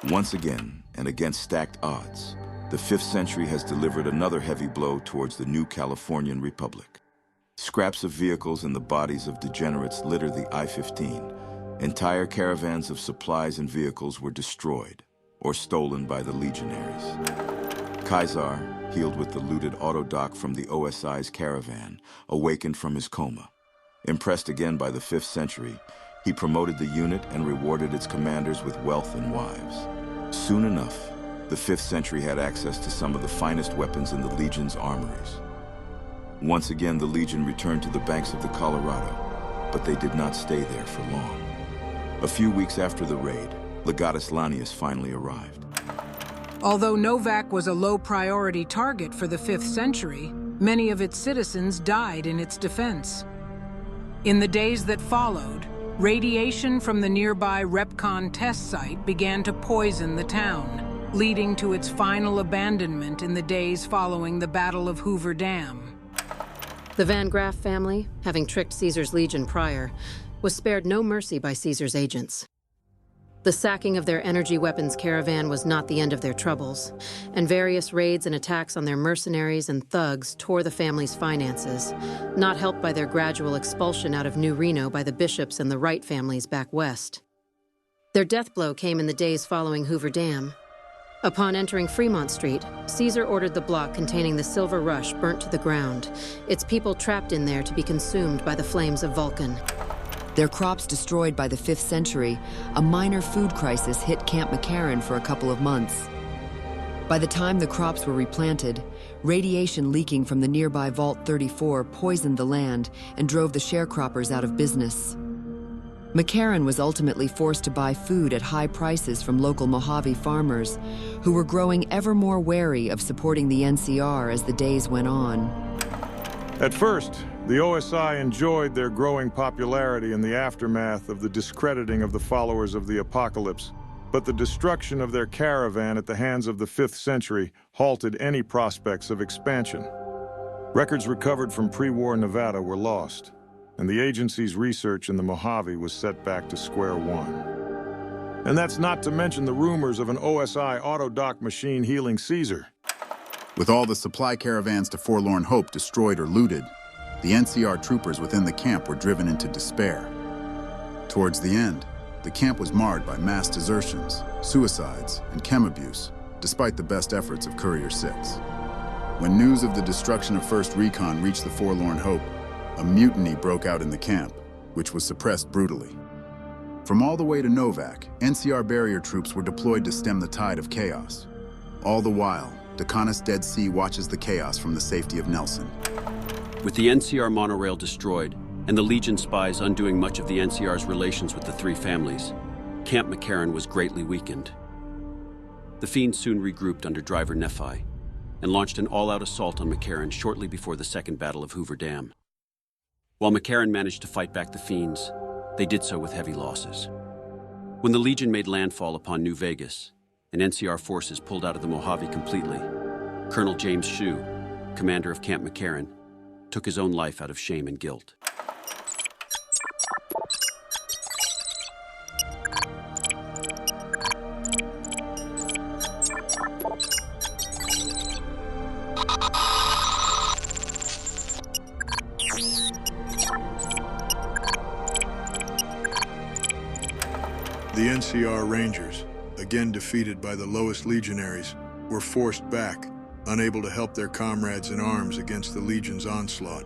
Once again, and against stacked odds, the 5th century has delivered another heavy blow towards the new Californian Republic. Scraps of vehicles and the bodies of degenerates litter the I-15. Entire caravans of supplies and vehicles were destroyed or stolen by the legionaries. Kaisar, healed with the looted autodoc from the OSI's caravan, awakened from his coma. Impressed again by the 5th century, he promoted the unit and rewarded its commanders with wealth and wives. Soon enough, the 5th century had access to some of the finest weapons in the Legion's armories. Once again, the Legion returned to the banks of the Colorado, but they did not stay there for long. A few weeks after the raid, Legatus Lanius finally arrived. Although Novak was a low-priority target for the 5th century, many of its citizens died in its defense. In the days that followed, radiation from the nearby Repcon test site began to poison the town, leading to its final abandonment in the days following the Battle of Hoover Dam. The Van Graff family, having tricked Caesar's Legion prior, was spared no mercy by Caesar's agents. The sacking of their energy weapons caravan was not the end of their troubles, and various raids and attacks on their mercenaries and thugs tore the family's finances, not helped by their gradual expulsion out of New Reno by the bishops and the Wright families back west. Their death blow came in the days following Hoover Dam. Upon entering Fremont Street, Caesar ordered the block containing the Silver Rush burnt to the ground, its people trapped in there to be consumed by the flames of Vulcan. Their crops destroyed by the 5th century, a minor food crisis hit Camp McCarran for a couple of months. By the time the crops were replanted, radiation leaking from the nearby Vault 34 poisoned the land and drove the sharecroppers out of business. McCarran was ultimately forced to buy food at high prices from local Mojave farmers, who were growing ever more wary of supporting the NCR as the days went on. At first, the OSI enjoyed their growing popularity in the aftermath of the discrediting of the followers of the apocalypse, but the destruction of their caravan at the hands of the 5th century halted any prospects of expansion. Records recovered from pre-war Nevada were lost, and the agency's research in the Mojave was set back to square one. And that's not to mention the rumors of an OSI autodoc machine healing Caesar. With all the supply caravans to Forlorn Hope destroyed or looted, the NCR troopers within the camp were driven into despair. Towards the end, the camp was marred by mass desertions, suicides, and chem abuse, despite the best efforts of Courier 6. When news of the destruction of 1st Recon reached the Forlorn Hope, a mutiny broke out in the camp, which was suppressed brutally. From all the way to Novak, NCR barrier troops were deployed to stem the tide of chaos. All the while, Decanus Dead Sea watches the chaos from the safety of Nelson. With the NCR monorail destroyed, and the Legion spies undoing much of the NCR's relations with the three families, Camp McCarran was greatly weakened. The Fiends soon regrouped under driver Nephi, and launched an all-out assault on McCarran shortly before the Second Battle of Hoover Dam. While McCarran managed to fight back the Fiends, they did so with heavy losses. When the Legion made landfall upon New Vegas, and NCR forces pulled out of the Mojave completely, Colonel James Shue, commander of Camp McCarran, took his own life out of shame and guilt. The NCR Rangers, again defeated by the lowest legionaries, were forced back, unable to help their comrades in arms against the Legion's onslaught.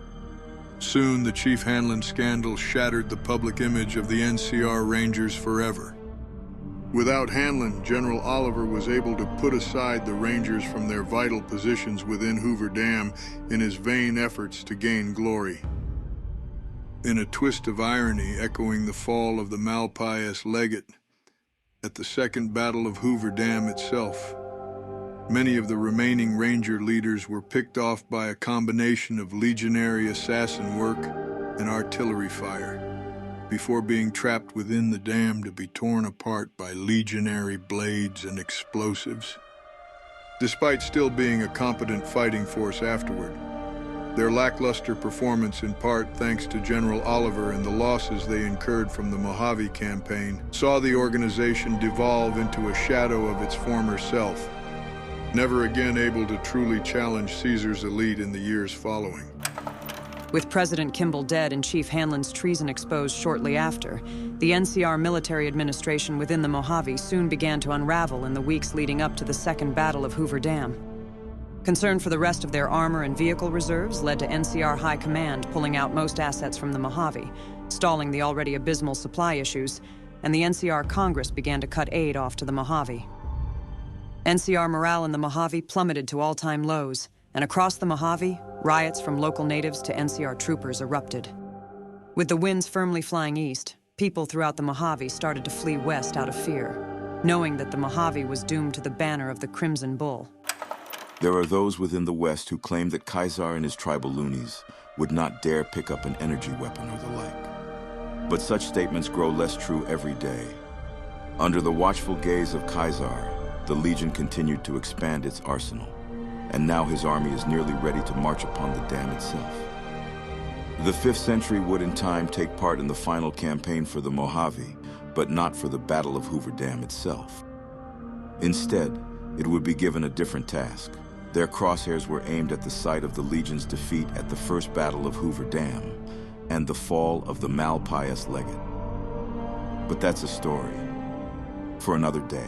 Soon, the Chief Hanlon scandal shattered the public image of the NCR Rangers forever. Without Hanlon, General Oliver was able to put aside the Rangers from their vital positions within Hoover Dam in his vain efforts to gain glory. In a twist of irony echoing the fall of the Malpious Legate, at the Second Battle of Hoover Dam itself, many of the remaining Ranger leaders were picked off by a combination of legionary assassin work and artillery fire, before being trapped within the dam to be torn apart by legionary blades and explosives. Despite still being a competent fighting force afterward, Their lackluster performance, in part thanks to General Oliver and the losses they incurred from the Mojave campaign, saw the organization devolve into a shadow of its former self, never again able to truly challenge Caesar's elite in the years following. With President Kimball dead and Chief Hanlon's treason exposed shortly after, the NCR military administration within the Mojave soon began to unravel in the weeks leading up to the Second Battle of Hoover Dam. Concern for the rest of their armor and vehicle reserves led to NCR High Command pulling out most assets from the Mojave, stalling the already abysmal supply issues, and the NCR Congress began to cut aid off to the Mojave. NCR morale in the Mojave plummeted to all-time lows, and across the Mojave, riots from local natives to NCR troopers erupted. With the winds firmly flying east, people throughout the Mojave started to flee west out of fear, knowing that the Mojave was doomed to the banner of the Crimson Bull. There are those within the West who claim that Caesar and his tribal loonies would not dare pick up an energy weapon or the like. But such statements grow less true every day. Under the watchful gaze of Caesar, the Legion continued to expand its arsenal, and now his army is nearly ready to march upon the dam itself. The 5th Century would in time take part in the final campaign for the Mojave, but not for the Battle of Hoover Dam itself. Instead, it would be given a different task. Their crosshairs were aimed at the site of the Legion's defeat at the First Battle of Hoover Dam and the fall of the malpious legate. But that's a story for another day.